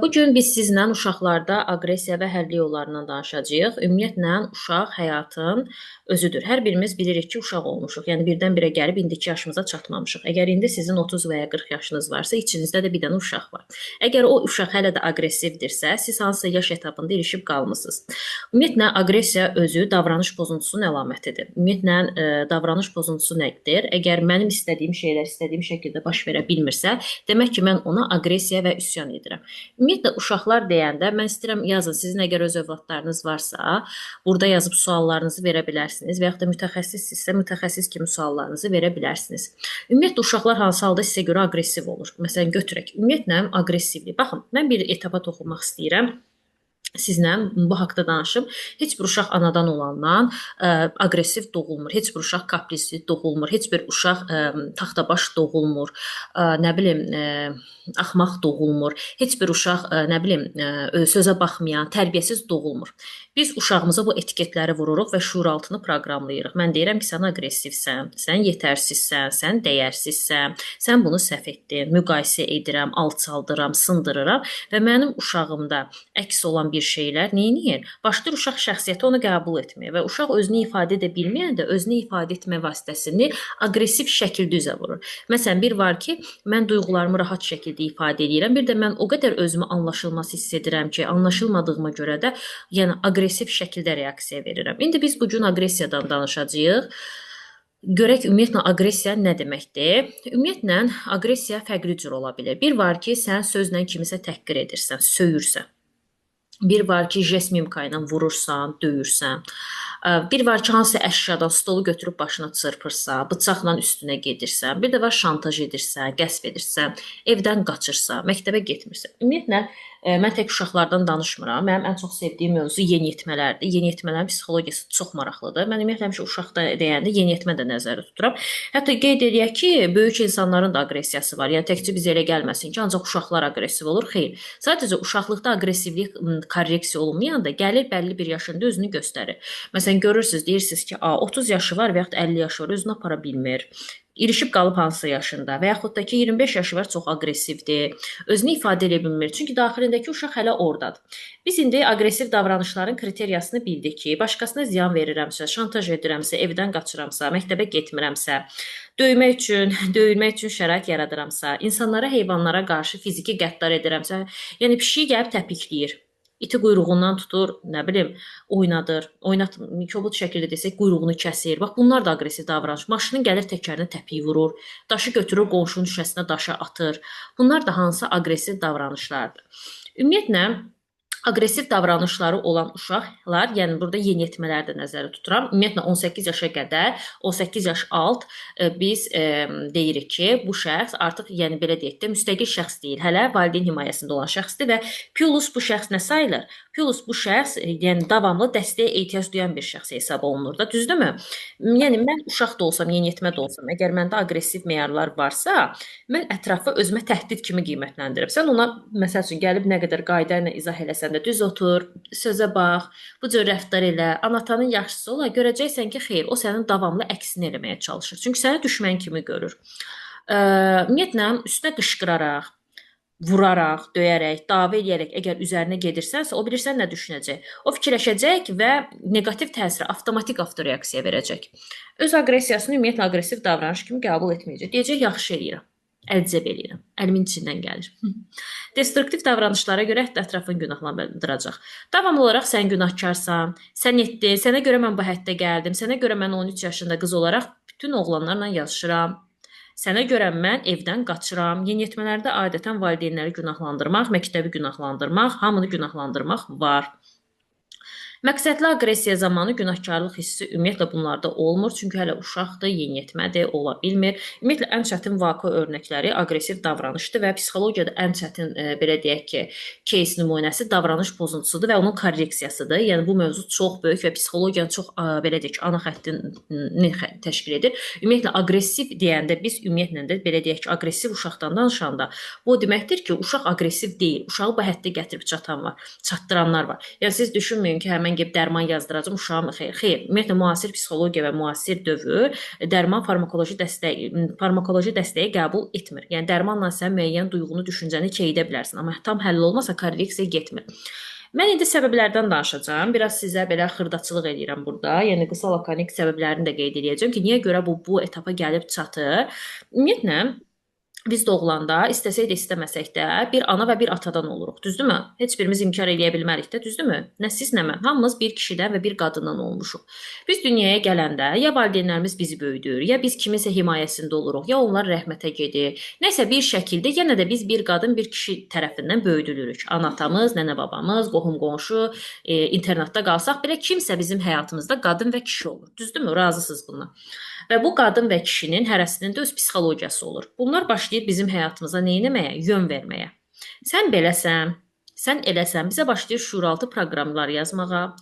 Bugün biz sizlə uşaqlarda aqressiya və həlli yollarından danışacağıq. Ümumiyyətlə, uşaq həyatın özüdür. Hər birimiz bilirik ki, uşaq olmuşuq. Yəni birdən-birə gəlib indiki yaşımıza çatmamışıq. Əgər indi sizin 30 və ya 40 yaşınız varsa, içinizdə də bir dənə uşaq var. Əgər o uşaq hələ də aqressivdirsə, siz hansısa yaş etapında ilişib qalmısınız. Ümumiyyətlə, aqressiya özü davranış pozuntusunun əlamətidir. Ümumiyyətlə, davranış pozuntusu nədir? Əgər mənim istədiyim şeylər istədiyim şəkildə baş verə bilmirsə, demək ki, mən ona aqressiya və üsyan edirəm. Ümumiyyətlə uşaqlar deyəndə mən istəyirəm yazın, sizin əgər öz övladlarınız varsa, burada yazıb suallarınızı verə bilərsiniz və yaxud da mütəxəssissinizsə, mütəxəssis kimi suallarınızı verə bilərsiniz. Ümumiyyətlə uşaqlar hansı halda sizə görə aqressiv olur? Məsələn, götürək. Ümumiyyətlə aqressivlik. Baxın, mən bir etapa toxunmaq istəyirəm. Sizlə bu haqda danışım. Heç bir uşaq anadan olandan aqressiv doğulmur. Heç bir uşaq kaprisli doğulmur. Heç bir uşaq taxtabaş doğulmur. Nə bilim, axmaq doğulmur. Heç bir uşaq, nə bilim, sözə baxmayan, tərbiyəsiz doğulmur. Biz uşağımıza bu etiketləri vururuq və şuuraltını proqramlayırıq. Mən deyirəm ki, sən aqressivsən, sən yetərsizsən, sən dəyərsizsən, sən bunu səhv etdin, müqayisə edirəm, alçaldıram, sındırıram və mənim uşağımda əks olan bir şeylər neyniyir? Başlayır uşaq şəxsiyyəti onu qəbul etməyə və uşaq özünü ifadə edə bilməyəndə özünü ifadə etmə vasitəsini aqressiv şəkildə üzə vurur. Məsələn, bir var ki, mən duyğularımı rahat şəkildə ifadə edirəm. Bir də mən o qədər özümü anlaşılmaz hiss edirəm ki, anlaşılmadığıma görə də yəni aqressiv şəkildə reaksiya verirəm. İndi biz bu gün aqressiyadan danışacağıq. Görək ümumiyyətlə aqressiya nə deməkdir? Ümumiyyətlə aqressiya fərqli cür ola bilər. Bir var ki, sən sözlə kimisə təhqir edirsən, söyürsən. Bir var ki, jest mimika ilə vurursan, döyürsən. Bir var ki, hansısa əşyadan stolu götürüb başına çırpırsan, bıçaqla üstünə gedirsən. Bir də var şantaj edirsən, qəsb edirsən, evdən qaçırsan, məktəbə getmirsən. Ümumiyyətlə, mən tək uşaqlardan danışmıram. Mənim ən çox sevdiyim mövzu yeniyetmələrdir. Yeniyetmələrin psixologiyası çox maraqlıdır. Mən ümumiyyətlə həmişə uşaq da deyəndə yeniyetmə də nəzərdə tuturam. Hətta qeyd edək ki, böyük insanların da aqressiyası var. Yəni təkcə bizə elə gəlməsin ki, ancaq uşaqlar aqressiv olur. Xeyr. Sadəcə uşaqlıqda aqressivlik korreksiya olunmayanda gəlir bəlli bir yaşında özünü göstərir. Məsələn, görürsüz, deyirsiniz ki, 30 yaşı var və yaxud 50 yaşı var, özünü apara bilmir. İrişib qalıb hansısa yaşında və yaxud da ki 25 yaşı var, çox aqressivdir, özünü ifadə edə bilmir. Çünki daxilindəki uşaq hələ ordadır. Biz indi aqressiv davranışların kriteriyasını bildik ki, başqasına ziyan verirəmsə, şantaj edirəmsə, evdən qaçıramsa, məktəbə getmirəmsə, döyülmək üçün şərait yaradıramsa, insanlara, heyvanlara qarşı fiziki qəddar edirəmsə, yəni pişiyi gəlib təpikləyir. İti quyruğundan tutur, nə bilim, oynadır, kobud şəkildə desək, quyruğunu kəsir. Bax, bunlar da aqressiv davranış. Maşının gəlir təkərinə təpiyi vurur, daşı götürür, qonşunun şüşəsinə daşı atır. Bunlar da hansı aqressiv davranışlardır. Ümumiyyətlə, aqressiv davranışları olan uşaqlar, yəni burada yeniyetmələri də nəzərdə tuturam. Ümumiyyətlə 18 yaşa qədər, 18 yaş alt biz deyirik ki, bu şəxs artıq, yəni belə deyək də, müstəqil şəxs deyil, hələ valideyn himayəsində olan şəxsdir və plus bu şəxs nə sayılır? Plus bu şəxs, yəni davamlı dəstəyə ehtiyac duyan bir şəxs hesab olunur da, düzdürmü? Yəni mən uşaq da olsam, yeniyetmə də olsam, əgər məndə aqressiv meyarlar varsa, mən ətrafı özümə təhdid kimi qiymətləndirirəm. Sən ona məsəl üçün gəlib nə qədər qayda ilə izah eləsən də düz otur, sözə bax, bu cür rəftar elə, anatanın yaxşısı ola, görəcəksən ki, xeyr, o sənin davamlı əksini eləməyə çalışır. Çünki səni düşmən kimi görür. Ümumiyyətlə, üstünə qışqıraraq, vuraraq, döyərək, dava edərək əgər üzərinə gedirsənsə, o bilirsən nə düşünəcək? O fikirləşəcək və neqativ təsirə, avtomatik avtoreaksiya verəcək. Öz aqressiyasını ümumiyyətlə aqressiv davranış kimi qəbul etməyəcək. Deyəcək, yaxşı eləyirəm. Əlcəb eləyirəm. Əlimin içindən gəlir. Destruktiv davranışlara görə hətta ətrafını günahlandıracaq. Davamlı olaraq sən günahkarsan, sən etdin, sənə görə mən bu həddə gəldim, sənə görə mən 13 yaşında qız olaraq bütün oğlanlarla yazışıram. Sənə görə mən evdən qaçıram. Yeniyetmələrdə adətən valideynləri günahlandırmaq, məktəbi günahlandırmaq, hamını günahlandırmaq var. Məqsədli aqressiya zamanı günahkarlıq hissi ümumiyyətlə bunlarda olmur, çünki hələ uşaqdır, yeniyetmədir, ola bilmir. Ümumiyyətlə ən çətin vaqe örnəkləri aqressiv davranışdır və psixologiyada ən çətin belə deyək ki, case nümunəsi davranış pozuntusudur və onun korreksiyasıdır. Yəni bu mövzu çox böyük və psixologiyanın çox belə deyək ki, ana xəttini təşkil edir. Ümumiyyətlə aqressiv deyəndə biz ümumiyyətlə də belə deyək ki, aqressiv uşaqdan danışanda bu o deməkdir ki, uşaq aqressiv deyil. Uşağı bu həddə gətirib çatdıranlar var. Yəni siz düşünməyin ki, həmin mən gəlib dərman yazdıracağam uşağım xeyr. Xeyr, ümumiyyətlə müasir psixologiya və müasir dövr dərman farmakoloji dəstəyi qəbul etmir. Yəni dərmanla sən müəyyən duyğunu, düşüncəni çeyidə bilərsən, amma tam həll olmasa korreksiya getmir. Mən indi səbəblərdən danışacağam. Biraz sizə belə xırdaçılıq edirəm burada. Yəni qısa lakonik səbəblərini də qeyd edəcəm ki, niyə görə bu etapa gəlib çatır. Ümumiyyətlə biz doğulanda istəsək də istəməsək də bir ana və bir atadan oluruq, düzdürmü? Heç birimiz inkar edə bilmərik də, düzdürmü? Nə siz, nə mən. Hamımız bir kişidən və bir qadından olmuşuq. Biz dünyaya gələndə ya valideynlərimiz bizi böyüdür, ya biz kiminsə himayəsində oluruq, ya onlar rəhmətə gedir. Nəsə bir şəkildə yenə də biz bir qadın, bir kişi tərəfindən böyüdülürük. Ana atamız, nənə babamız, qohum-qonşu, internatda qalsaq belə kimsə bizim həyatımızda qadın və kişi olur. Düzdürmü? Razısınız bundan. Və bu qadın və kişinin hərəsinin də öz psixologiyası olur. Bunlar başlayır bizim həyatımıza nə etməyə? Yön verməyə. Sən beləsən, sən eləsən, bizə başlayır şuuraltı proqramlar yazmağa.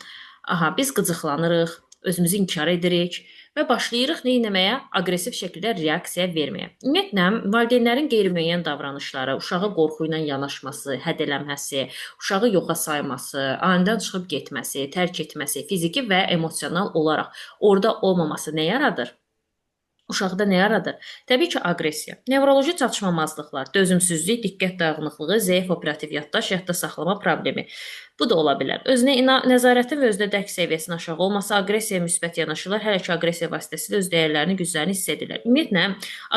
Aha, biz qıcıqlanırıq, özümüzü inkar edirik və başlayırıq nə etməyə? Aqressiv şəkildə reaksiya verməyə. Ümumiyyətlə, valideynlərin qeyri-müəyyən davranışları, uşağı qorxu ilə yanaşması, hədələməsi, uşağı yoxa sayması, anidən çıxıb getməsi, tərk etməsi, fiziki və emosional olaraq orada olmaması nə yaradır? Uşaqda nə yaradır? Təbii ki, aqressiya, nevroloji çatışmamazlıqlar, dözümsüzlük, diqqət dağınıqlığı, zəif operativ yaddaş, yadda saxlama problemi. Bu da ola bilər. Özünə nəzarətin və özünə dərk səviyyəsinin aşağı olması, aqressiyaya müsbət yanaşırlar, hələ ki, aqressiya vasitəsilə öz dəyərlərini, güclərini hiss edirlər. Ümumiyyətlə,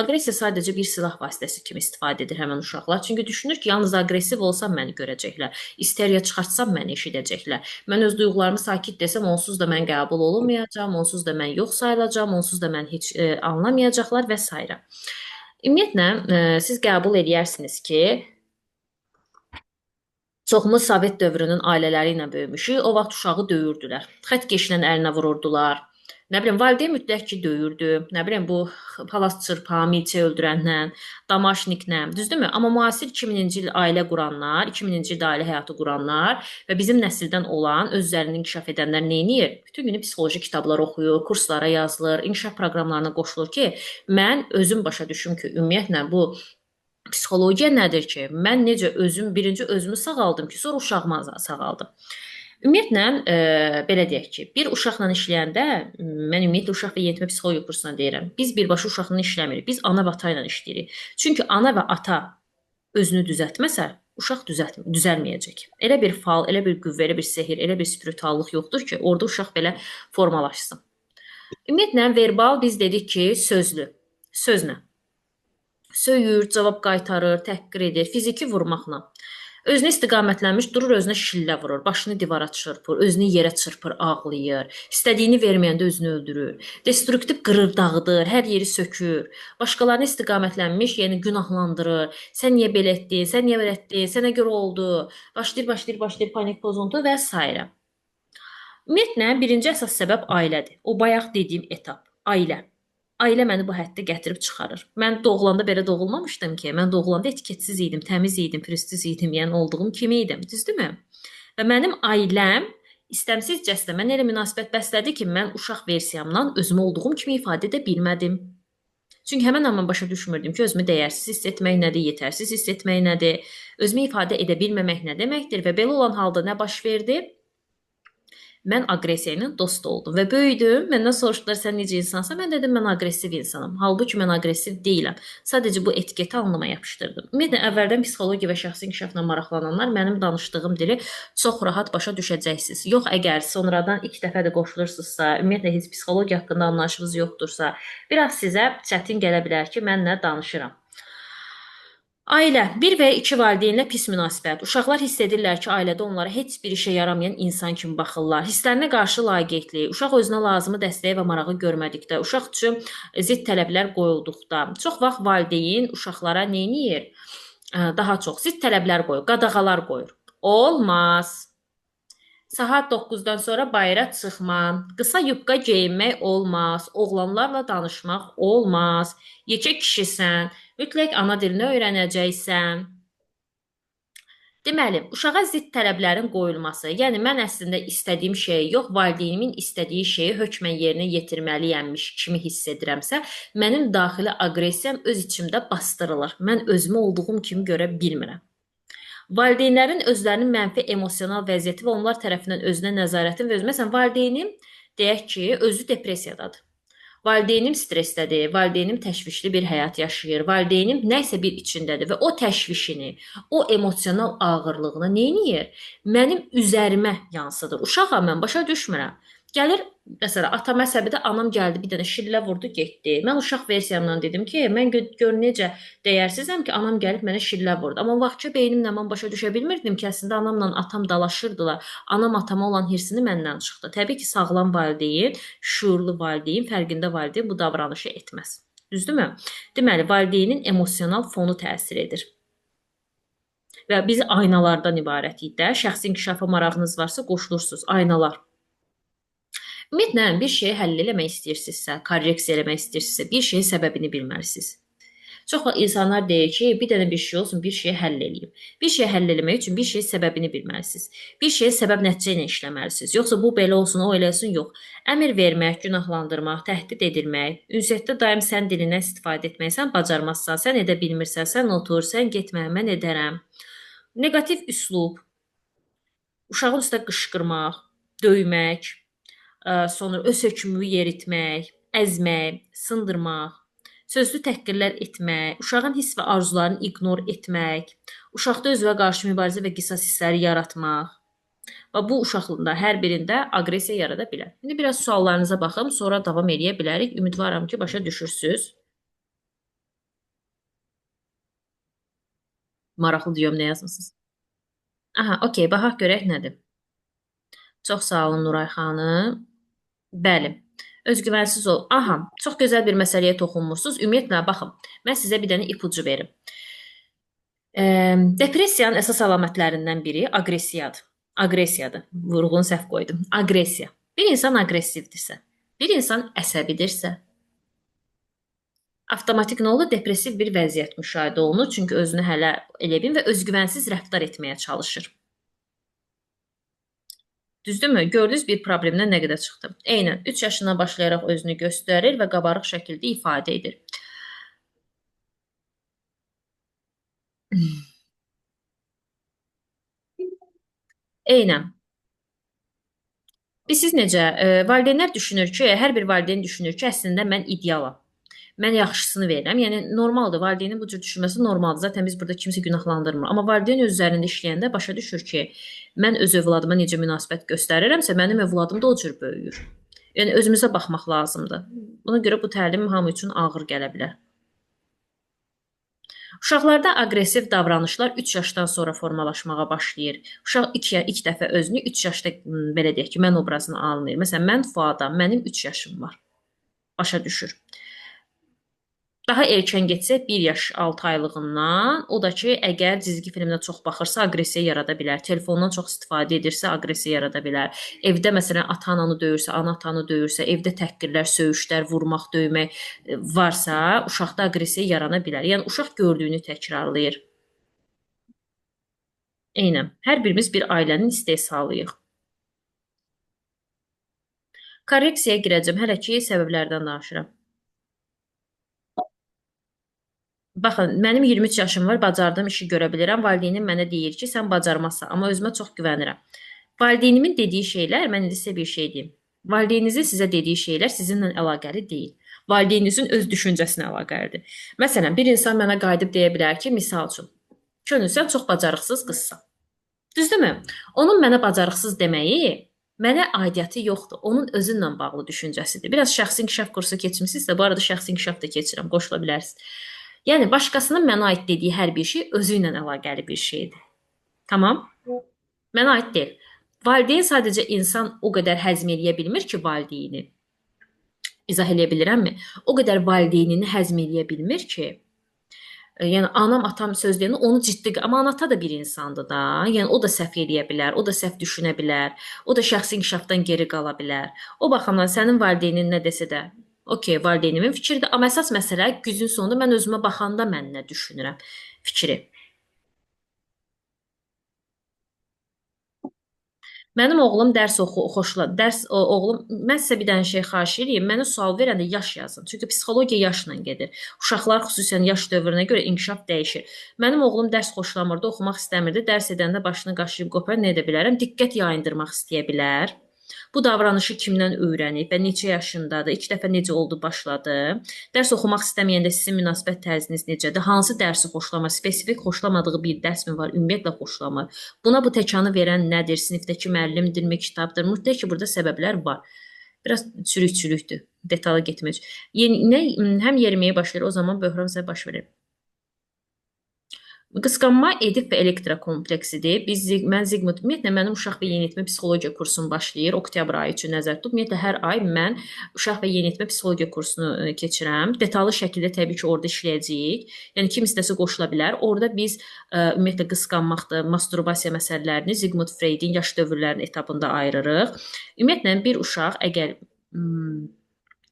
aqressiya sadəcə bir silah vasitəsi kimi istifadə edir həmin uşaqlar. Çünki düşünür ki, yalnız aqressiv olsam məni görəcəklər, isteriya çıxartsam məni eşidəcəklər. Mən öz duyğularımı sakit desəm, onsuz da mən qəbul olunmayacağam, onsuz da mən yox sayılacağam, onsuz da mən heç anlamayacaqlar və s. Ümumiyyətlə, siz qəbul edərsiniz ki, çoxumuz Sovet dövrünün ailələri ilə böyümüşük. O vaxt uşağı döyürdülər. Xəttkeşlə əlinə vururdular. Nə bilim, valideyn mütləq ki, döyürdü. Nə bilim, bu palas çırpa, milçə öldürənlə, damaşniklə, düzdürmü? Amma müasir 2000-ci il ailə quranlar, 2000-ci ildə ailə həyatı quranlar və bizim nəsildən olan, öz üzərində inkişaf edənlər nə edir? Bütün günü psixoloji kitablar oxuyur, kurslara yazılır, inkişaf proqramlarına qoşulur ki, mən özüm başa düşüm ki, ümumiyyətlə bu psixologiya nədir ki, mən necə birinci özümü sağaldım ki, sonra uşağımı sağaldım. Ümumiyyətlə, belə deyək ki, bir uşaqla işləyəndə, mən ümumiyyətlə uşaq və yeniyetmə psixologiya kursuna deyirəm, biz birbaşa uşaqla işləmirik, biz ana və ata ilə işləyirik. Çünki ana və ata özünü düzəltməsə, uşaq düzəlməyəcək. Elə bir fal, elə bir qüvvə, elə bir sehir, elə bir spiritallıq yoxdur ki, orada uşaq belə formalaşsın. Ümumiyyətlə, verbal biz dedik ki, sözlə. Söyür, cavab qaytarır, təhqir edir, fiziki vurmaqla. Özünə istiqamətlənmiş durur, özünə şillə vurur, başını divara çırpır, özünü yerə çırpır, ağlayır, istədiyini verməyəndə özünü öldürür, destruktiv qırır, dağıdır, hər yeri sökür, başqalarına istiqamətlənmiş, yəni günahlandırır, sən niyə belə etdin, sən niyə belə etdin, sənə görə oldu, başlayır panik pozuntu və s. Ümumiyyətlə, birinci əsas səbəb ailədir. O bayaq dediyim etap, ailə. Ailə məni bu həddə gətirib çıxarır. Mən doğulanda belə doğulmamışdım ki, mən doğulanda etiketsiz idim, təmiz idim, pürüzsüz idim, yəni olduğum kimi idim, düzdürmü? Və mənim ailəm istəmsizcəsinə mən elə münasibət bəslədi ki, mən uşaq versiyamdan özümü olduğum kimi ifadə edə bilmədim. Çünki həmin an mən başa düşmürdüm ki, özümü dəyərsiz hiss etmək nədir, yetərsiz hiss etmək nədir, özümü ifadə edə bilməmək nə deməkdir və belə olan halda nə baş verdi? Mən aqressiya ilə dost oldum və böyüdüm. Məndən soruşdular, sən necə insansan? Mən dedim, mən aqressiv insanam. Halbuki mən aqressiv deyiləm. Sadəcə bu etiketi alnıma yapışdırdım. Ümumiyyətlə, əvvəldən psixologiya və şəxsi inkişafla maraqlananlar mənim danışdığım dili çox rahat başa düşəcəksiniz. Yox, əgər sonradan ilk dəfə də qoşulursunuzsa, ümumiyyətlə heç psixologiya haqqında anlayışınız yoxdursa, biraz sizə çətin gələ bilər ki, mən nə danışıram. Ailə, bir və ya iki valideynlə pis münasibət. Uşaqlar hiss edirlər ki, ailədə onlara heç bir işə yaramayan insan kimi baxırlar. Hisslərinə qarşı laqeydlik, uşaq özünə lazımı dəstəyi və marağı görmədikdə, uşaq üçün zidd tələblər qoyulduqda, çox vaxt valideyn uşaqlara nə edir? Daha çox zidd tələblər qoyur, qadağalar qoyur. Olmaz. Saat 9-dan sonra bayıra çıxma, qısa yubqa geyinmək olmaz, oğlanlarla danışmaq olmaz, yekə kişisən, mütləq ana dilini öyrənəcəksən. Deməli, uşağa zidd tələblərin qoyulması, yəni mən əslində istədiyim şeyi yox, valideynimin istədiyi şeyi hökmən yerinə yetirməliyəmmiş kimi hiss edirəmsə, mənim daxili aqressiyam öz içimdə bastırılır. Mən özümü olduğum kimi görə bilmirəm. Valideynlərin özlərinin mənfi emosional vəziyyəti və onlar tərəfindən özünə nəzarətin və öz məsələn valideynim deyək ki, özü depressiyadadır. Valideynim stressdədir, valideynim təşvişli bir həyat yaşayır, valideynim nəsə bir içindədir və o təşvişini, o emosional ağırlığını neyniyir? Mənim üzərimə yansıdır. Uşağam mən, başa düşmürəm. Gəlir, məsələn, atam əsəbidə, anam gəldi, bir dənə şillə vurdu, getdi. Mən uşaq versiyamdan dedim ki, mən gör necə dəyərsizəm ki, anam gəlib mənə şillə vurdu. Amma vaxtca beynimlə mən başa düşə bilmirdim ki, əslində anamla atam dalaşırdılar. Anam atama olan hirsini məndən çıxdı. Təbii ki, sağlam valideyn, şuurlu valideyn, fərqində valideyn bu davranışı etməz. Düzdürmü? Deməli, valideynin emosional fonu təsir edir. Və biz aynalardan ibarətik də. Şəxsi inkişafa marağınız varsa qoşulursunuz. Aynalar. Ümumiyyətlə, bir şeyi həll eləmək istəyirsinizsə, korreksiya eləmək istəyirsinizsə, bir şeyin səbəbini bilməlisiniz. Çox vaxt insanlar deyir ki, bir dənə bir şey olsun, bir şeyi həll eləyim. Bir şeyi həll eləmək üçün bir şeyin səbəbini bilməlisiniz. Bir şeyə səbəb nəticə ilə işləməlisiniz. Yoxsa bu belə olsun, o elə olsun, yox. Əmr vermək, günahlandırmaq, təhdid edilmək, ünsiyyətdə daim sən dilindən istifadə etmək, sən bacarmazsan, sən edə bilmirsən, sən otur, sən getmə, mən edərəm. Neqativ üslub, uşağın üstə qışqırmaq, döymək, sonra öz hökmünü yeritmək, əzmək, sındırmaq, sözlü təhqirlər etmək, uşağın hiss və arzularını ignor etmək, uşaqda özünə qarşı mübarizə və qisas hissləri yaratmaq və bu uşaqlığında hər birində aqressiya yarada bilər. İndi biraz suallarınıza baxım, sonra davam edə bilərik. Ümidvaram ki, başa düşürsüz. Maraqlı deyim, nə yazmısınız? Aha, okey, baxaq görək nədir. Çox sağ olun Nuray xanım. Bəli. Özgüvənsiz ol. Aha, çox gözəl bir məsələyə toxunmusunuz. Ümumiyyətlə, baxın, mən sizə bir dənə ipucu verim. Depressiyanın əsas əlamətlərindən biri aqressiyadır. Aqressiyadır. Vurğunu səhv qoydum. Aqressiya. Bir insan aqressivdirsə, bir insan əsəbidirsə, avtomatik nə olur? Depressiv bir vəziyyət müşahidə olunur. Çünki özünü hələ elə bil və özgüvənsiz rəftar etməyə çalışır. Düzdürmü? Gördünüz bir problemdən nə qədər çıxdı. Eynən 3 yaşından başlayaraq özünü göstərir və qabarıq şəkildə ifadə edir. Eynən. Siz necə? Valideynlər düşünür ki, hər bir valideyn düşünür ki, əslində mən idealam. Mən yaxşısını verirəm. Yəni normaldır, valideynin bu cür düşünməsi normaldır. Zaten biz burada kimsə günahlandırmır. Amma valideyn öz üzərində işləyəndə başa düşür ki, mən öz övladıma necə münasibət göstərirəmsə, mənim övladım da o cür böyüyür. Yəni özümüzə baxmaq lazımdır. Buna görə bu təlim hamı üçün ağır gələ bilər. Uşaqlarda aqressiv davranışlar 3 yaşdan sonra formalaşmağa başlayır. Uşaq ilk dəfə özünü 3 yaşda belə deyək ki, mən obrazını anlayır. Məsələn, mən Fuadam, mənim 3 yaşım var. Başa düşür. Daha erkən getsə 1 yaş 6 aylığından, o da ki, əgər cizgi filminə çox baxırsa aqressiya yarada bilər. Telefondan çox istifadə edirsə aqressiya yarada bilər. Evdə məsələn ata-ananı döyürsə, ana atanı döyürsə, evdə təhqirlər, söyüşlər, vurmaq, döymək varsa, uşaqda aqressiya yarana bilər. Yəni uşaq gördüyünü təkrarlayır. Eynən. Hər birimiz bir ailənin istehsalıyıq. Korreksiyaya girəcəm. Hələ ki, səbəblərdən danışıram. Baxın, mənim 23 yaşım var, bacardığım işi görə bilirəm. Valideynim mənə deyir ki, sən bacarmazsan, amma özümə çox güvənirəm. Valideynimin dediyi şeylər, mən indi sizə bir şey deyim. Valideyninizin sizə dediyi şeylər sizinlə əlaqəli deyil. Valideyninizin öz düşüncəsinə əlaqəlidir. Məsələn, bir insan mənə qayıdıb deyə bilər ki, misal üçün, Könül, sən çox bacarıqsız qızsan. Düzdürmü? Onun mənə bacarıqsız deməyi mənə aidiyyəti yoxdur. Onun özünlə bağlı düşüncəsidir. Biraz şəxsi inkişaf kursu keçmisinizsə, bu arada şəxsi inkişaf da keçirəm, qoşula bilərsiniz. Yəni başqasının mənə aid dediyi hər bir şey özü ilə əlaqəli bir şeydir. Tamam? Mənə aid deyil. Valideyn sadəcə insan o qədər həzm eləyə bilmir ki, valideyni. İzah eləyə bilirəmmi? O qədər valideynini həzm eləyə bilmir ki, yəni anam, atam söz deyəndə onu ciddi, amma ana ata da bir insandır da. Yəni o da səhv eləyə bilər, o da səhv düşünə bilər, o da şəxsi inkişafdan geri qala bilər. O baxımdan sənin valideynin nə desə də, okey, valideynimin fikridir, amma əsas məsələ güzün sonunda mən özümə baxanda mən nə düşünürəm fikri. Mənim oğlum oğlum, mən sizə bir dənə şey xahiş edirəm. Mənə sual verəndə yaş yazın. Çünki psixologiya yaşla gedir. Uşaqlar xüsusən yaş dövrünə görə inkişaf dəyişir. Mənim oğlum dərs xoşlamırdı, oxumaq istəmirdi. Dərs edəndə başını qaşıyıb qopar, nə edə bilərəm? Diqqət yayındırmaq istəyə bilər. Bu davranışı kimdən öyrənib və neçə yaşındadır? İlk dəfə necə oldu, başladı? Dərs oxumaq istəməyəndə sizin münasibət tərziniz necədir? Hansı dərsi xoşlamır? Spesifik xoşlamadığı bir dərs mi var? Ümumiyyətlə xoşlamır. Buna bu təkanı verən nədir? Sinifdəki müəllimdirmi, kitabdır? Mütləq ki, burada səbəblər var. Biraz çürük-çürükdür. Detala getməyəcək. Həm yeriməyə başlayır, o zaman böhran sizə baş verir. Qısqanma Edip və Elektra kompleksidir. Mən Zigmund, ümumiyyətlə mənim uşaq və yeniyetmə psixologiya kursum başlayır. Oktyabr ayı üçün nəzərdə tutub. Ümumiyyətlə hər ay mən uşaq və yeniyetmə psixologiya kursunu keçirəm. Detallı şəkildə təbii ki, orada işləyəcəyik. Yəni kim istəsə qoşula bilər. Orada biz ümumiyyətlə qısqanmaqdır, masturbasiya məsələlərini Zigmund Freudin yaş dövrlərinin etabında ayırırıq. Ümumiyyətlə bir uşaq əgər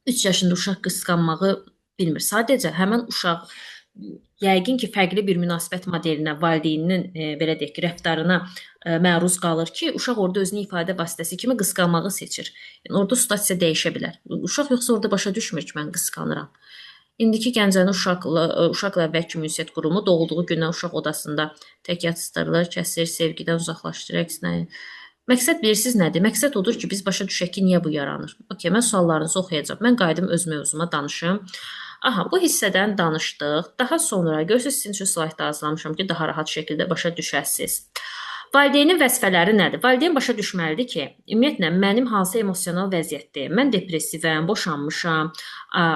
3 yaşında uşaq qısqanmağı bilmir. Sadəcə həmin uşaq yəqin ki, fərqli bir münasibət modelinə, valideyninin belə deyək ki, rəftarına məruz qalır ki, uşaq orada özünü ifadə vasitəsi kimi qısqanmağı seçir. Yəni orada situasiya dəyişə bilər. Uşaq yoxsa orada başa düşmür ki, mən qısqanıram. İndiki Gəncənin uşaqla əvvəlki ünsiyyət qurumu doğulduğu gündən uşaq odasında tək yatsıdırılır, kəsir, sevgidən uzaqlaşdırır, əksinə. Məqsəd bilirsiniz nədir? Məqsəd odur ki, biz başa düşək ki, niyə bu yaranır. Okay, mən suallarınızı oxuyacağam. Mən qayıdım öz mövzuma danışım. Aha, bu hissədən danışdıq. Daha sonra görürsünüz, sizin üçün slaytda hazırlamışam ki, daha rahat şəkildə başa düşəsiniz. Valideynin vəzifələri nədir? Valideyn başa düşməlidir ki, ümumiyyətlə mənim hansı emosional vəziyyətdəyim? Mən depressivəm, boşanmışam,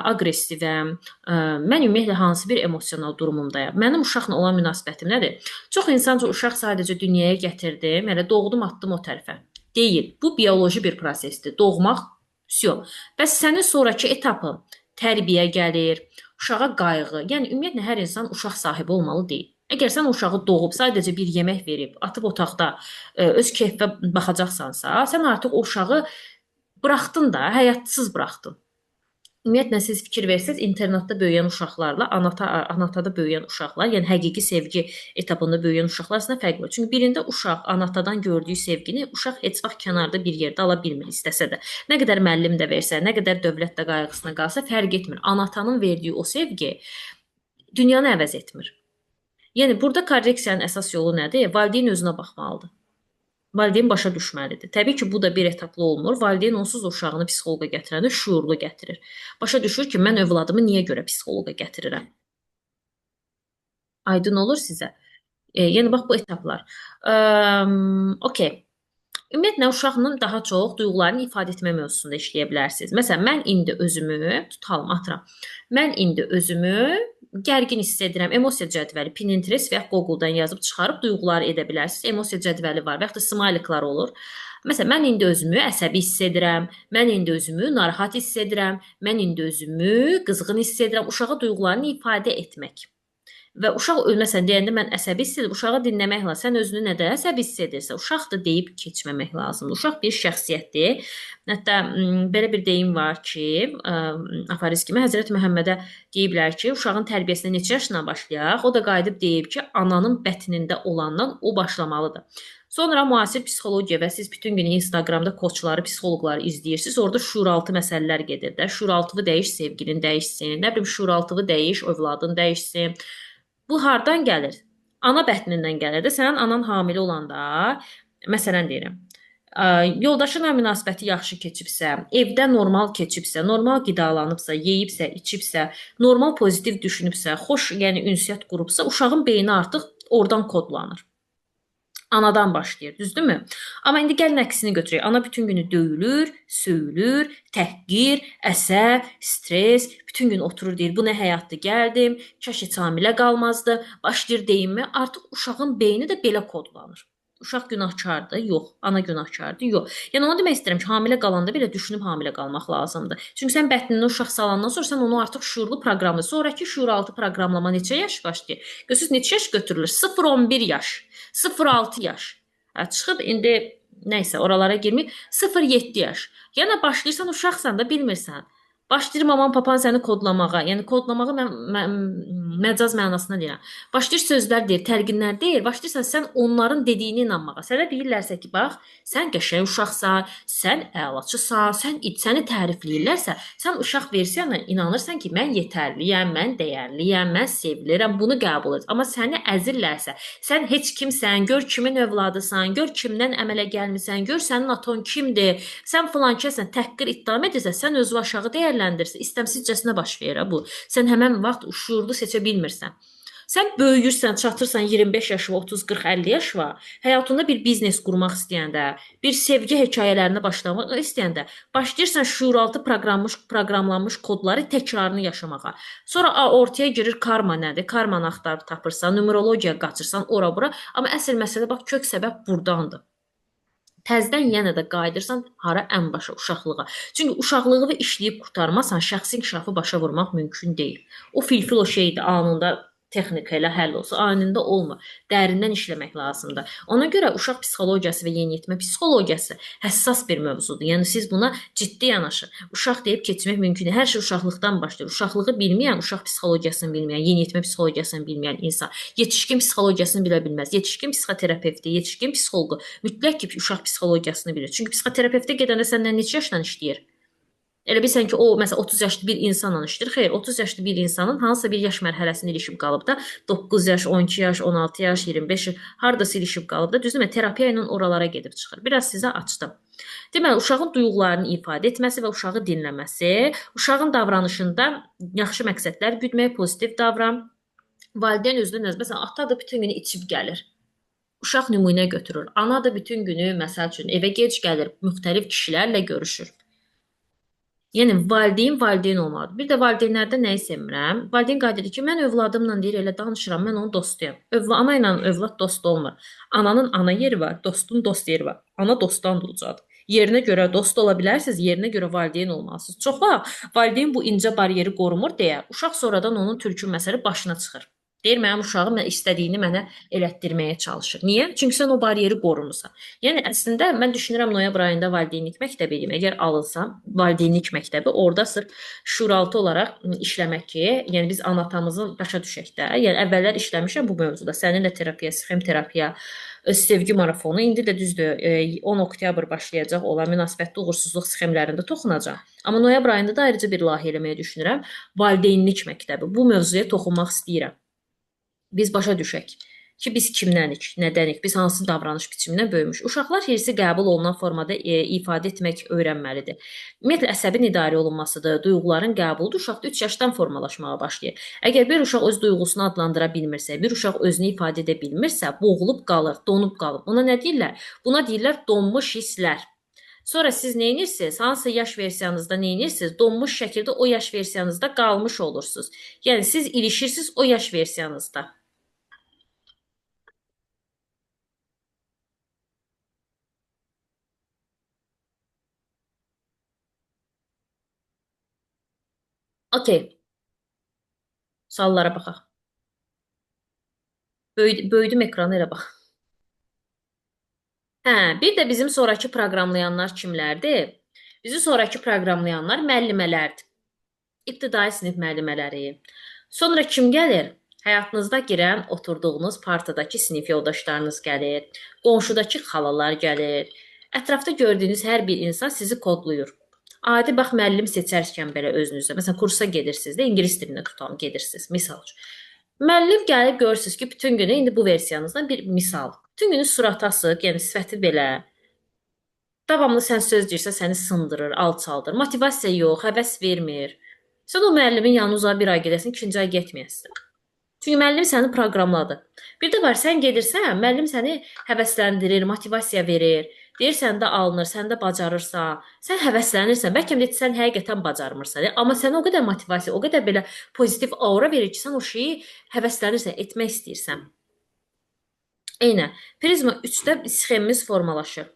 aqressivəm. Mən ümumiyyətlə hansı bir emosional durumumdayam? Mənim uşaqla olan münasibətim nədir? Çox insanca uşaq sadəcə dünyaya gətirdim, elə doğdum, atdım o tərəfə. Deyil. Bu bioloji bir prosesdir. Doğmaq, vsyo. Bəs sənin sonrakı etapın tərbiyə gəlir, uşağa qayğı. Yəni ümumiyyətlə hər insan uşaq sahibi olmalı deyil. Əgər sən uşağı doğub sadəcə bir yemək verib, atıb otaqda öz keyfə baxacaqsansa, sən artıq o uşağı buraxdın da, həyatsız buraxdın. Ümumiyyətlə siz fikir versiniz, internatda böyüyən uşaqlarla anatada böyüyən uşaqlar, yəni həqiqi sevgi etapında böyüyən uşaqlar arasında fərq var. Çünki birində uşaq anatadan gördüyü sevgini uşaq heç vaxt kənarda bir yerdə ala bilmir istəsə də. Nə qədər müəllim də versə, nə qədər dövlət də qayğısına qalsa fərq etmir. Anatanın verdiyi o sevgi dünyanı əvəz etmir. Yəni burada korreksiyanın əsas yolu nədir? Valideyn özünə baxmalıdır. Valideyn başa düşməlidir. Təbii ki, bu da bir etaplı olmur. Valideyn onsuz uşağını psixoloqa gətirəndə şuurlu gətirir. Başa düşür ki, mən övladımı niyə görə psixoloqa gətirirəm? Aydın olur sizə? Yəni bax bu etaplar. Okay. Ümumiyyətlə uşaqla daha çox duyğularını ifadə etmə mövzusunda işləyə bilərsiniz. Məsələn, mən indi özümü tutalım, atıram. Mən indi özümü gərgin hiss edirəm. Emosiya cədvəli Pinterest və ya Google-dan yazıb çıxarıb duyğuları edə bilərsiniz. Emosiya cədvəli var və ya da smayliklar olur. Məsələn, mən indi özümü əsəbi hiss edirəm. Mən indi özümü narahat hiss edirəm. Mən indi özümü qızğın hiss edirəm. Uşağa duyğularını ifadə etmək. Və uşaq məsələn deyəndə mən əsəbi hiss edirəm, uşağı dinləmək lazım. Sən özünü nədə əsəbi hiss edirsən, uşaq da deyib keçməmək lazımdır. Uşaq bir şəxsiyyətdir. Hətta belə bir deyim var ki, aforiz kimi Həzrət Məhəmmədə deyiblər ki, uşağın tərbiyəsinə neçə yaşından başlayaq? O da qayıdıb deyib ki, ananın bətnində olandan o başlamalıdır. Sonra müasir psixologiya və siz bütün gün Instagramda koçları, psixoloqları izləyirsiniz. Orada şuuraltı məsələlər gedir də. Şuuraltını dəyiş, sevgilin dəyişsin. Nə bilim, şuuraltını dəyiş, övladın dəyişsin. Bu hardan gəlir? Ana bətnindən gəlir də. Sənin anan hamilə olanda, məsələn deyirəm, yoldaşınla münasibəti yaxşı keçibsə, evdə normal keçibsə, normal qidalanıbsa, yeyibsə, içibsə, normal pozitiv düşünübsə, xoş, yəni ünsiyyət qurubsa, uşağın beyni artıq oradan kodlanır. Anadan başlayır, düzdürmü? Amma indi gəlin əksini götürək. Ana bütün günü döyülür, söyülür, təhqir, əsəb, stres, bütün gün oturur deyir, bu nə həyatdır, gəldim, kaş heç hamilə qalmazdı, başlayır deyinmə, artıq uşağın beyni də belə kodlanır. Uşaq günahkardır? Yox. Ana günahkardır? Yox. Yəni onu demək istəyirəm ki, hamilə qalanda belə düşünüb hamilə qalmaq lazımdır. Çünki sən bətninə uşaq salandan sonra sən onu artıq şuurlu proqramla, sonrakı şuuraltı proqramlama neçə yaş başlayır? Görürsüz neçə yaş götürülür? 0-11 yaş, 0-6 yaş. Çıxıb indi nəysə oralara girməyib 0-7 yaş. Yəni başlayırsan uşaqsan da bilmirsən. Başlayır maman papan səni kodlamağa. Yəni kodlamağı mən məcaz mənasında deyirəm. Başlayır sözlər deyir, tərqinlər deyir. Başlayırsan sən onların dediyini inanmağa. Sənə deyirlərsə ki, bax, sən qəşəng uşaqsan, sən əlaçısan, səni tərifləyirlərsə, sən uşaq versiyanla inanırsan ki, mən yetərliyəm, mən dəyərliyəm, mən sevilirəm, bunu qəbul et. Amma səni əzirlərsə, sən heç kimsən, gör kimin övladısan, gör kimdən əmələ gəlmisən, gör sənin atan kimdir, sən filankəsən, təhqir ittiham edirsə, sən özünü aşağı dəyərləndirsən, istəmsizcəsinə baş verir bu. Sən həmin vaxt şuurlu seçə bilmirsən. Sən böyüyürsən, çatırsan 25 yaşına, 30, 40, 50 yaşına, həyatında bir biznes qurmaq istəyəndə, bir sevgi hekayələrinə başlamaq istəyəndə, başlayırsan şuuraltı proqramlanmış kodları təkrarını yaşamağa. Sonra ortaya girir karma nədir? Karmanı axtarıb tapırsan, numerologiya qaçırsan ora-bura, amma əsl məsələ bax kök səbəb burdandır. Təzədən yenə də qayıdırsan hara ən başa uşaqlığa. Çünki uşaqlığı işləyib qurtarmasan, şəxsi inkişafı başa vurmaq mümkün deyil. O filfil o şeydir, anında texnika ilə həll olsa, anında olmur. Dərindən işləmək lazımdır. Ona görə uşaq psixologiyası və yeniyetmə psixologiyası həssas bir mövzudur. Yəni siz buna ciddi yanaşın. Uşaq deyib keçmək mümkün deyil. Hər şey uşaqlıqdan başlayır. Uşaqlığı bilməyən, uşaq psixologiyasını bilməyən, yeniyetmə psixologiyasını bilməyən insan yetişkin psixologiyasını bilə bilməz. Yetişkin psixoterapevti, yetişkin psixoloqu mütləq ki, uşaq psixologiyasını bilir. Çünki psixoterapevtə gedəndə səndən neçə yaşdan işləyir? Elə bilsən ki, o məsələn 30 yaşlı bir insanla işləyir. Xeyr, 30 yaşlı bir insanın hansısa bir yaş mərhələsində ilişib qalıb da 9 yaş, 12 yaş, 16 yaş, 25 yaş hardasa ilişib qalıb da düzdürmü? Terapiya ilə oralara gedib çıxır. Biraz sizə açdım. Deməli, uşağın duyğularını ifadə etməsi və uşağı dinləməsi, uşağın davranışında yaxşı məqsədlər güdmək, pozitiv davran. Valideyn özünə nəzər, məsələn, ata da bütün günü içib gəlir. Uşaq nümunə götürür. Ana da bütün günü, məsəl üçün, evə gec gəlir, müxtəlif kişilərlə görüşür. Yəni valideyn olmalıdır. Bir də valideynlərdə nəyi sevmirəm? Valideyn qayıdır ki, mən övladımla deyir elə danışıram, mən onun dostuyam. Ana ilə övlad dost olmur. Ananın ana yeri var, dostun dost yeri var. Ana dostdan duracadır. Yerinə görə dost ola bilərsiniz, yerinə görə valideyn olmalısınız. Çox vaxt valideyn bu incə bariyeri qorumur deyə uşaq sonradan onun türkün məsələ başına çıxır. Deyir, mənim uşağım istədiyini mənə elətdirməyə çalışır. Niyə? Çünki sən o bariyeri qorumursan. Yəni, əslində, mən düşünürəm, noyabr ayında valideynlik məktəbi edeyim. Əgər alınsam, valideynlik məktəbi, orada sırf şuuraltı olaraq işləmək ki, yəni biz anatamızın başa düşək də. Yəni, əvvəllər işləmişəm bu mövzuda. Səninlə terapiya, sxem terapiya, sevgi marafonu. İndi də düzdür, 10 oktyabr başlayacaq olan münasibətli uğursuzluq sxemlərində toxunacaq. Amma noyabr ayında da ayrıca bir layihə eləməyə düşünürəm. Valideynlik məktəbi. Bu mövzuya toxunmaq istəyirəm. Biz başa düşək ki, biz kimlənik, nədənik, biz hansı davranış biçimindən böyümüş. Uşaqlar hirsi qəbul olunan formada ifadə etmək öyrənməlidir. Ümumiyyətlə, əsəbin idarə olunmasıdır, duyğuların qəbuludur. Uşaq 3 yaşdan formalaşmağa başlayır. Əgər bir uşaq öz duyğusunu adlandıra bilmirsə, bir uşaq özünü ifadə edə bilmirsə, boğulub qalır, donub qalır. Buna nə deyirlər? Buna deyirlər donmuş hisslər. Sonra siz nə edirsiniz? Hansı yaş versiyanızda nə edirsiniz? Donmuş şəkildə o yaş versiyanızda qalmış olursunuz. Yəni siz ilişirsiniz o yaş versiyanızda. Okey, suallara baxaq. Böyüdüm ekranı elə bax. Hə, bir də bizim sonrakı proqramlayanlar kimlərdir? Bizi sonrakı proqramlayanlar müəllimələrdir. İbtidai sinif müəllimələri. Sonra kim gəlir? Həyatınızda girən, oturduğunuz partadakı sinif yoldaşlarınız gəlir. Qonşudakı xalalar gəlir. Ətrafda gördüyünüz hər bir insan sizi kodluyur. Adi bax müəllim seçərkən belə özünüzə, məsələn kursa gedirsiniz də ingilis dilində tutalım gedirsiniz misal üçün. Müəllim gəlib görürsüz ki, bütün günü indi bu versiyanızdan bir misal. Bütün günü suratı asıq, yəni sifəti belə. Davamlı sən söz deyirsə səni sındırır, alçaldır. Motivasiya yox, həvəs vermir. Sən o müəllimin yanına uzaq bir ay gedəsən, ikinci ay getməyəsən. Çünki müəllim səni proqramladı. Bir də var, sən gedirsən, müəllim səni həvəsləndirir, motivasiya verir. Deyirsən də alınır, sən də bacarırsan, sən həvəslənirsən, bəlkə də sən həqiqətən bacarmırsan. Amma sənə o qədər motivasiya, o qədər belə pozitiv aura verir ki, sən o şeyi həvəslənirsən, etmək istəyirsən. Eynən, prizma 3-də sxemimiz formalaşır.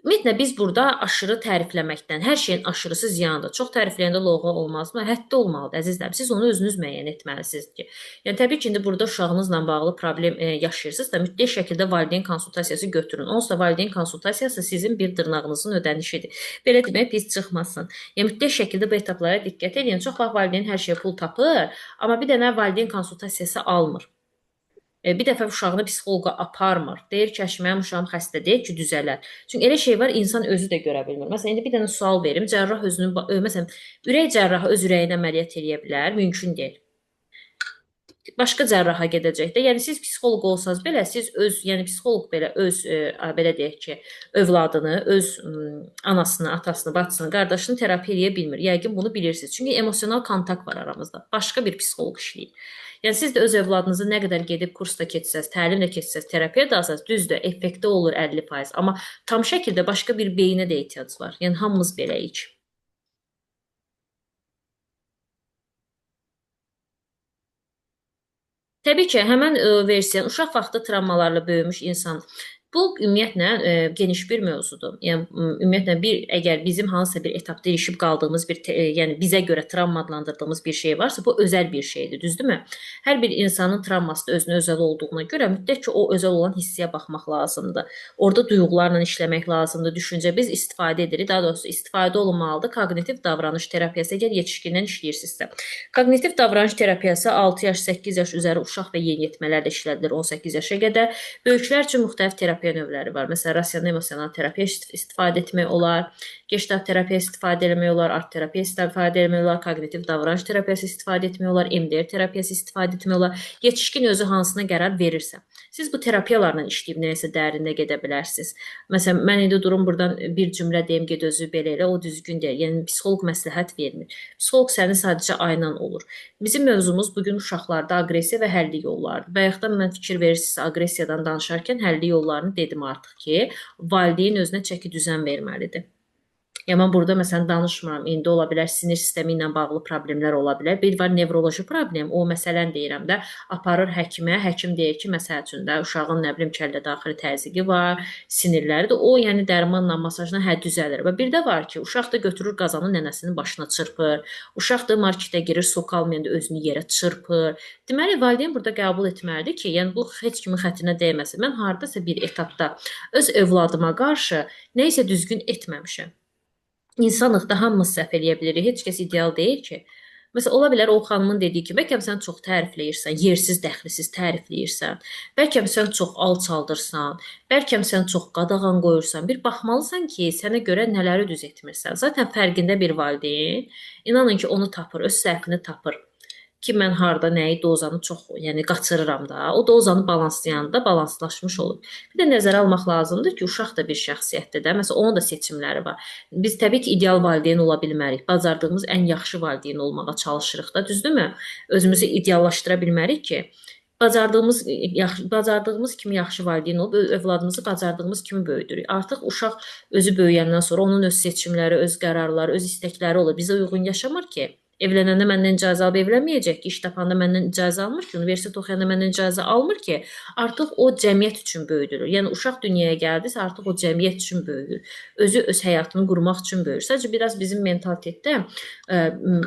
Ümumiyyətlə biz burada aşırı tərifləməkdən, hər şeyin aşırısı ziyandır. Çox tərifləyəndə lovğa olmazmı? Həddi olmalıdır əzizlərim. Siz onu özünüz müəyyən etməlisiniz ki. Yəni təbii ki, indi burada uşağınızla bağlı problem yaşayırsınızsa, mütləq şəkildə valideyn konsultasiyası götürün. Onsuz da valideyn konsultasiyası sizin bir dırnağınızın ödənişidir. Belə demək pis çıxmasın. Yəni mütləq şəkildə bu etaplara diqqət edin. Çox vaxt valideyn hər şeyə pul tapır, amma bir dənə valideyn konsultasiyası almır. Bir dəfə uşağını psixoloqa aparmır. Deyir ki, mənim uşağım xəstə deyil ki, düzələr. Çünki elə şey var, insan özü də görə bilmir. Məsələn, indi bir dənə sual verim. Cərrah özünün, məsələn, ürək cərrahı öz ürəyinə əməliyyat eləyə bilər? Mümkün deyil. Başqa cərraha gedəcək də. Yəni siz psixoloq olsanız belə, siz öz, yəni psixoloq belə öz belə deyək ki, övladını, öz anasını, atasını, bacısını, qardaşını terapiya eləyə bilmir. Yəqin bunu bilirsiniz. Çünki emosional kontakt var aramızda. Başqa bir psixoloq işləyir. Yəni siz də öz övladınızı nə qədər gedib kursda keçsəz, təlimlə keçsəz, terapiya da alsaz, düzdür, effekti olur 50%, amma tam şəkildə başqa bir beyinə də ehtiyac var. Yəni hamımız beləyik. Təbii ki, həmən versiya uşaq vaxtı travmalarla böyümüş insan. Bu ümumiyyətlə geniş bir mövzudur. Yəni ümumiyyətlə əgər bizim hansısa bir etapda ilişib qaldığımız bir yəni bizə görə travma adlandırdığımız bir şey varsa, bu özəl bir şeydir, düzdürmü? Hər bir insanın travması da özünə özəl olduğuna görə mütləq ki, o özəl olan hissiyə baxmaq lazımdır. Orada duyğularla işləmək lazımdır. Düşüncə biz istifadə edirik, daha doğrusu istifadə olunmalıdır koqnitiv davranış terapiyası əgər yetişkindən işləyirsinizsə. Koqnitiv davranış terapiyası 6 yaş, 8 yaş üzəri uşaq və yeniyetmələrdə işlədilir 18 yaşa qədər. Böyüklər üçün müxtəlif terapiya növləri var. Məsələn, rasional emosional terapiya istifadə etmək olar, Gestalt terapiya istifadə etmək olar, art terapiya istifadə etmək olar, koqnitiv davranış terapiyası istifadə etmək olar, MDR terapiyası istifadə etmək olar. Yetişkin özü hansına qərar verirsə. Siz bu terapiyalarla işləyib nəyisə dərinə gedə bilərsiniz. Məsələn, mən indi durum buradan bir cümlə deyim, ged özü belə elə, o düzgün deyil. Yəni psixoloq məsləhət vermir. Psixoloq səni sadəcə aynan olur. Bizim mövzumuz bugün uşaqlarda aqressiya və həlli yollarıdır. Bayaqdan mən fikir verirsinizsə, aqressiyadan danışarkən həlli yollarını dedim artıq ki, valideyn özünə çəki düzən verməlidir. Yəni mən burada məsələn danışmıram. İndi ola bilər sinir sistemi ilə bağlı problemlər ola bilər. Bir var nevroloji problem. O məsələn deyirəm də, aparır həkimə, həkim deyir ki, məsəl üçün də uşağın nə bilim kəllə daxili təzyiqi var, sinirləridir. O yəni dərmanla, masajla hə düzəlir. Və bir də var ki, uşaq da götürür qazanı nənəsinin başına çırpır. Uşaq da marketə girir, sok almayanda özünü yerə çırpır. Deməli valideyn burada qəbul etməlidir ki, yəni bu heç kimin xətrinə dəyməsin. Mən hardasa bir etapda öz övladıma qarşı nə isə düzgün etməmişəm. İnsanlıqda hamımız səhv eləyə bilirik. Heç kəs ideal deyil ki. Məsələn, ola bilər o xanımın dediyi kimi, bəlkə sən çox tərifləyirsən, yersiz, dəxlisiz tərifləyirsən. Bəlkə sən çox alçaldırsan, bəlkə sən çox qadağan qoyursan. Bir baxmalısan ki, sənə görə nələri düz etmirsən. Zaten fərqində bir valideyn, inanın ki, onu tapır, öz səhvini tapır. Ki mən harda nəyi dozanı çox, yəni qaçırıram da. O dozanı balanslayanda balanslaşmış olur. Bir də nəzərə almaq lazımdır ki, uşaq da bir şəxsiyyətdir də. Məsələn, onun da seçimləri var. Biz təbii ki, ideal valideyn ola bilmərik. Bacardığımız ən yaxşı valideyn olmağa çalışırıq da, düzdürmü? Özümüzü ideallaşdıra bilmərik ki, bacardığımız kimi yaxşı valideyn olub övladımızı bacardığımız kimi böyüdürük. Artıq uşaq özü böyüyəndən sonra onun öz seçimləri, öz qərarları, öz istəkləri olur. Bizə uyğun yaşamır ki. Evlənəndə məndən icazə alıb evlənməyəcək ki, iş tapanda məndən icazə almır ki, universitet oxuyanda məndən icazə almır ki, artıq o cəmiyyət üçün böyüdülür. Yəni uşaq dünyaya gəldisə, artıq o cəmiyyət üçün böyüyür. Özü öz həyatını qurmaq üçün böyür. Sadəcə biraz bizim mentalitetdə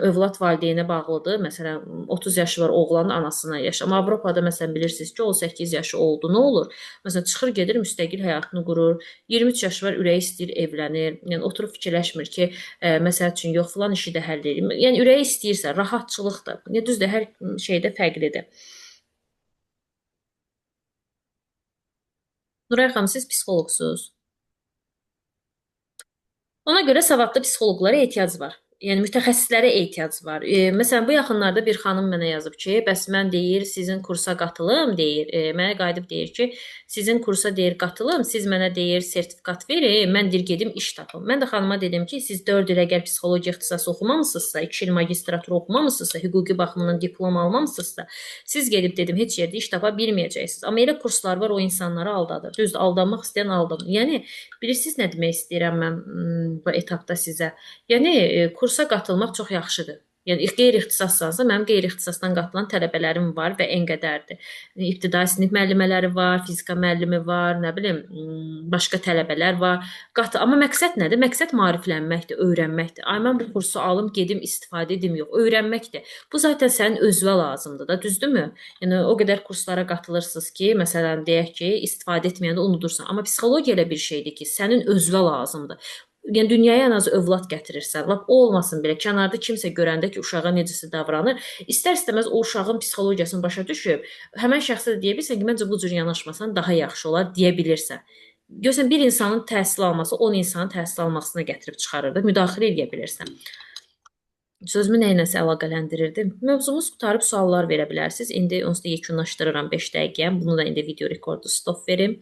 övlad valideynə bağlıdır. Məsələn, 30 yaşı var oğlanın anasına yaşa. Amma Avropada məsələn bilirsiniz ki, 18 yaşı oldu, nə olur? Məsələn, çıxır gedir müstəqil həyatını qurur. 23 yaşı var, ürəyi istəyir, evlənir. Yəni oturub fikirləşmir ki, məsəl üçün yox, filan işi də həll edim. Yəni ürəyi istəyirsə, rahatçılıq da. Düzdür, hər şeydə fərqlidir. Nuray xanım, siz psixoloqsuz. Ona görə savadlı psixoloqlara ehtiyac var. Yəni mütəxəssislərə ehtiyac var. Məsələn, bu yaxınlarda bir xanım mənə yazıb ki, bəs mən deyir, sizin kursa qatılım, deyir. Mənə qayıdıb deyir ki, sizin kursa deyir qatılım, siz mənə deyir sertifikat verin, mən deyir gedim iş tapım. Mən də xanıma dedim ki, siz 4 il əgər psixologiya ixtisası oxumamısınızsa, 2 il magistratura oxumamısınızsa, hüquqi baxımından diplom almamısınızsa, siz gedib dedim heç yerdə iş tapa bilməyəcəksiniz. Amma elə kurslar var, o insanları aldadır. Düzdür, aldanmaq istəyən aldanır. Yəni bilirsiniz nə demək istəyirəm mən bu etapda sizə? Yəni kursa qatılmaq çox yaxşıdır. Yəni qeyri-ixtisassansa, mənim qeyri-ixtisasdan qatılan tələbələrim var və ən qədərdir. İbtidai sinif müəllimələri var, fizika müəllimi var, nə bilim, başqa tələbələr var. Qatı, amma məqsəd nədir? Məqsəd maariflənməkdir, öyrənməkdir. Ay mən bu kursu alım, gedim, istifadə edim, yox, öyrənməkdir. Bu zaten sənin özünə lazımdır da, düzdürmü? Yəni o qədər kurslara qatılırsınız ki, məsələn deyək ki, istifadə etməyəndə unudursan. Amma psixologiya elə bir şeydir ki, sənin özünə lazımdır. Yəni dünyaya ən az övlad gətirirsən. Lap o olmasın belə kənarda kimsə görəndə ki, uşağa necəsə davranır, istər-istəməz o uşağın psixologiyasını başa düşüb, həmin şəxsə də deyə bilirsən ki, məncə bu cür yanaşmasan daha yaxşı olar deyə bilirsən. Görsən bir insanın təhsil alması 10 insanın təhsil almasına gətirib çıxarır da, müdaxilə edə bilirsən. Sözümü nə iləsə əlaqələndirirdim. Mövzumuz qurtarıb suallar verə bilərsiniz. İndi onsuz da yekunlaşdırıram 5 dəqiqəyə. Bunu da indi video rekordu stop verim.